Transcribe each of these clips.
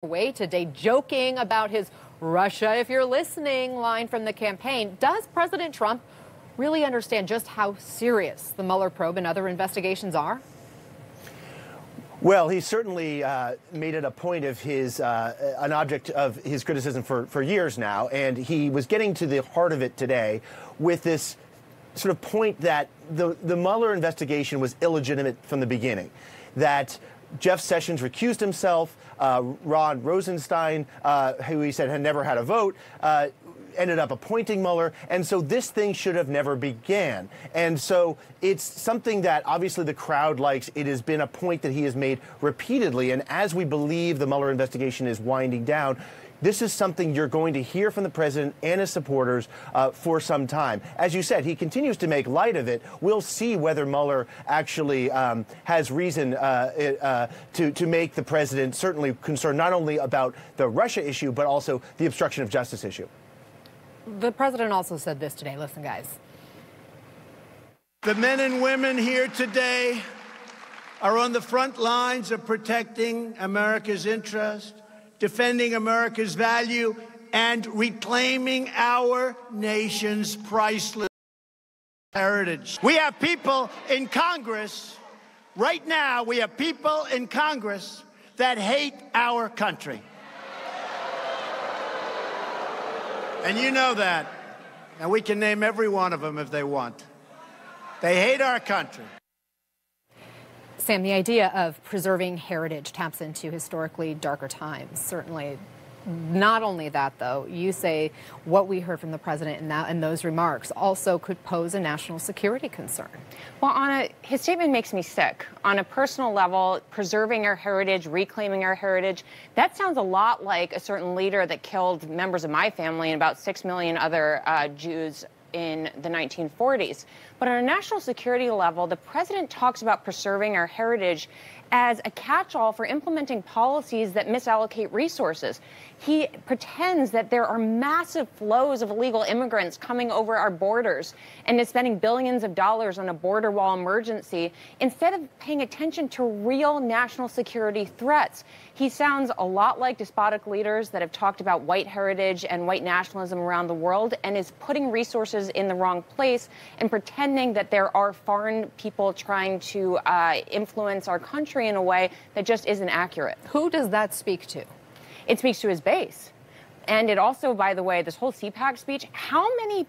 Away today joking about his Russia, if you're listening line from the campaign. Does President Trump really understand just how serious the Mueller probe and other investigations are? Well, he certainly made it a point of his, an object of his criticism for years now, and he was getting to the heart of it today with this sort of point that the Mueller investigation was illegitimate from the beginning, that Jeff Sessions recused himself, Rod Rosenstein, who he said had never had a vote, ended up appointing Mueller, and so this thing should have never began. And so it's something that obviously the crowd likes. It has been a point that he has made repeatedly, and as we believe the Mueller investigation is winding down, this is something you're going to hear from the president and his supporters for some time. As you said, he continues to make light of it. We'll see whether Mueller actually has reason to make the president certainly concerned not only about the Russia issue, but also the obstruction of justice issue. The president also said this today. Listen, guys. The men and women here today are on the front lines of protecting America's interest, defending America's value, and reclaiming our nation's priceless heritage. We have people in Congress, right now, we have people in Congress that hate our country. And you know that. And we can name every one of them if they want. They hate our country. Sam, the idea of preserving heritage taps into historically darker times, certainly. Not only that, though, you say what we heard from the president in those remarks also could pose a national security concern. Well, his statement makes me sick. On a personal level, preserving our heritage, reclaiming our heritage, that sounds a lot like a certain leader that killed members of my family and about 6 million other Jews in the 1940s. But on a national security level, the president talks about preserving our heritage as a catch-all for implementing policies that misallocate resources. He pretends that there are massive flows of illegal immigrants coming over our borders and is spending billions of dollars on a border wall emergency instead of paying attention to real national security threats. He sounds a lot like despotic leaders that have talked about white heritage and white nationalism around the world and is putting resources in the wrong place and pretending that there are foreign people trying to influence our country in a way that just isn't accurate. Who does that speak to? It speaks to his base. And it also, by the way, this whole CPAC speech, how many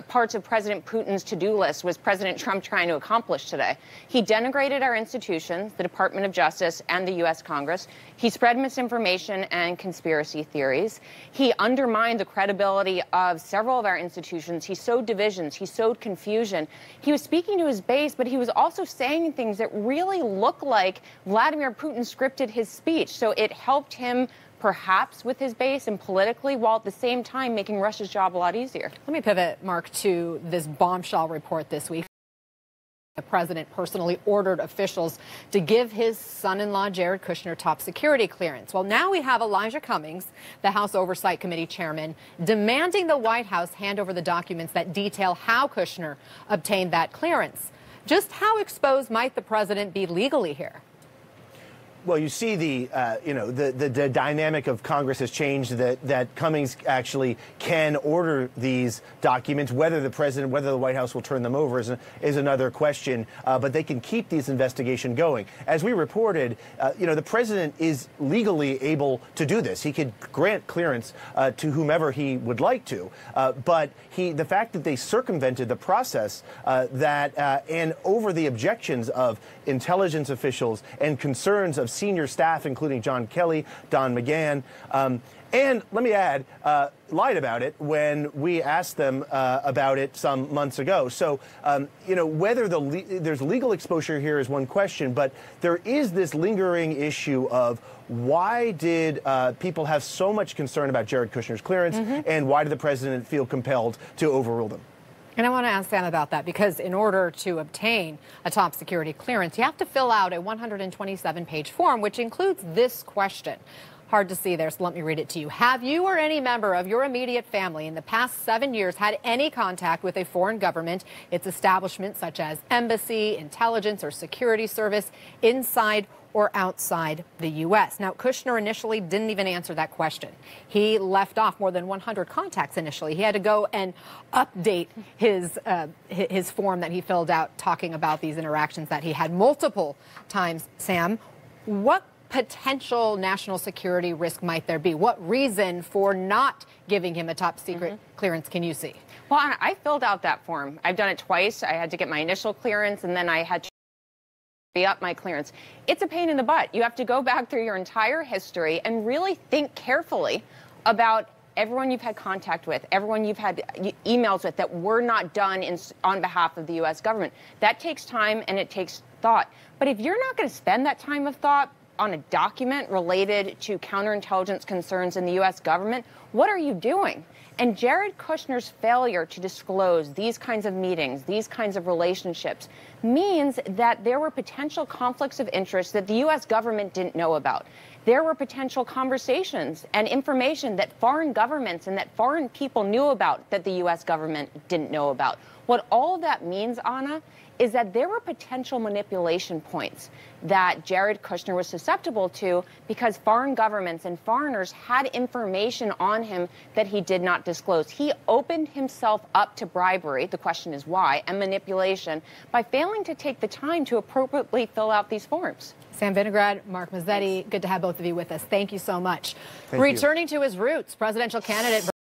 parts of President Putin's to-do list was President Trump trying to accomplish today? He denigrated our institutions, the Department of Justice and the U.S. Congress. He spread misinformation and conspiracy theories. He undermined the credibility of several of our institutions. He sowed divisions. He sowed confusion. He was speaking to his base, but he was also saying things that really look like Vladimir Putin scripted his speech. So it helped him perhaps with his base and politically, while at the same time making Russia's job a lot easier. Let me pivot, Mark, to this bombshell report this week. The president personally ordered officials to give his son-in-law, Jared Kushner, top security clearance. Well, now we have Elijah Cummings, the House Oversight Committee chairman, demanding the White House hand over the documents that detail how Kushner obtained that clearance. Just how exposed might the president be legally here? Well, you see the dynamic of Congress has changed, that Cummings actually can order these documents. Whether the president, whether the White House will turn them over is another question, but they can keep these investigation going. As we reported, the president is legally able to do this. He could grant clearance to whomever he would like to, but the fact that they circumvented the process and over the objections of intelligence officials and concerns of senior staff, including John Kelly, Don McGahn, and let me add, lied about it when we asked them about it some months ago. So, whether there's legal exposure here is one question, but there is this lingering issue of why did people have so much concern about Jared Kushner's clearance, and why did the president feel compelled to overrule them? And I want to ask Sam about that, because in order to obtain a top security clearance, you have to fill out a 127-page form, which includes this question. Hard to see there, so let me read it to you. Have you or any member of your immediate family in the past 7 years had any contact with a foreign government, its establishments such as embassy, intelligence, or security service inside or outside the U.S. Now, Kushner initially didn't even answer that question. He left off more than 100 contacts initially. He had to go and update his form that he filled out talking about these interactions that he had multiple times. Sam, what potential national security risk might there be? What reason for not giving him a top secret clearance can you see? Well, Anna, I filled out that form. I've done it twice. I had to get my initial clearance, and then I had to re-up my clearance. It's a pain in the butt. You have to go back through your entire history and really think carefully about everyone you've had contact with, everyone you've had emails with that were not done on behalf of the U.S. government. That takes time and it takes thought. But if you're not going to spend that time of thought on a document related to counterintelligence concerns in the U.S. government, what are you doing? And Jared Kushner's failure to disclose these kinds of meetings, these kinds of relationships, means that there were potential conflicts of interest that the U.S. government didn't know about. There were potential conversations and information that foreign governments and that foreign people knew about that the U.S. government didn't know about. What all of that means, Anna, is that there were potential manipulation points that Jared Kushner was susceptible to because foreign governments and foreigners had information on him that he did not disclose. He opened himself up to bribery, the question is why, and manipulation by failing to take the time to appropriately fill out these forms. Sam Vinograd, Mark Mazzetti, good to have both of you with us. Thank you so much. Thank you. Returning to his roots, presidential candidate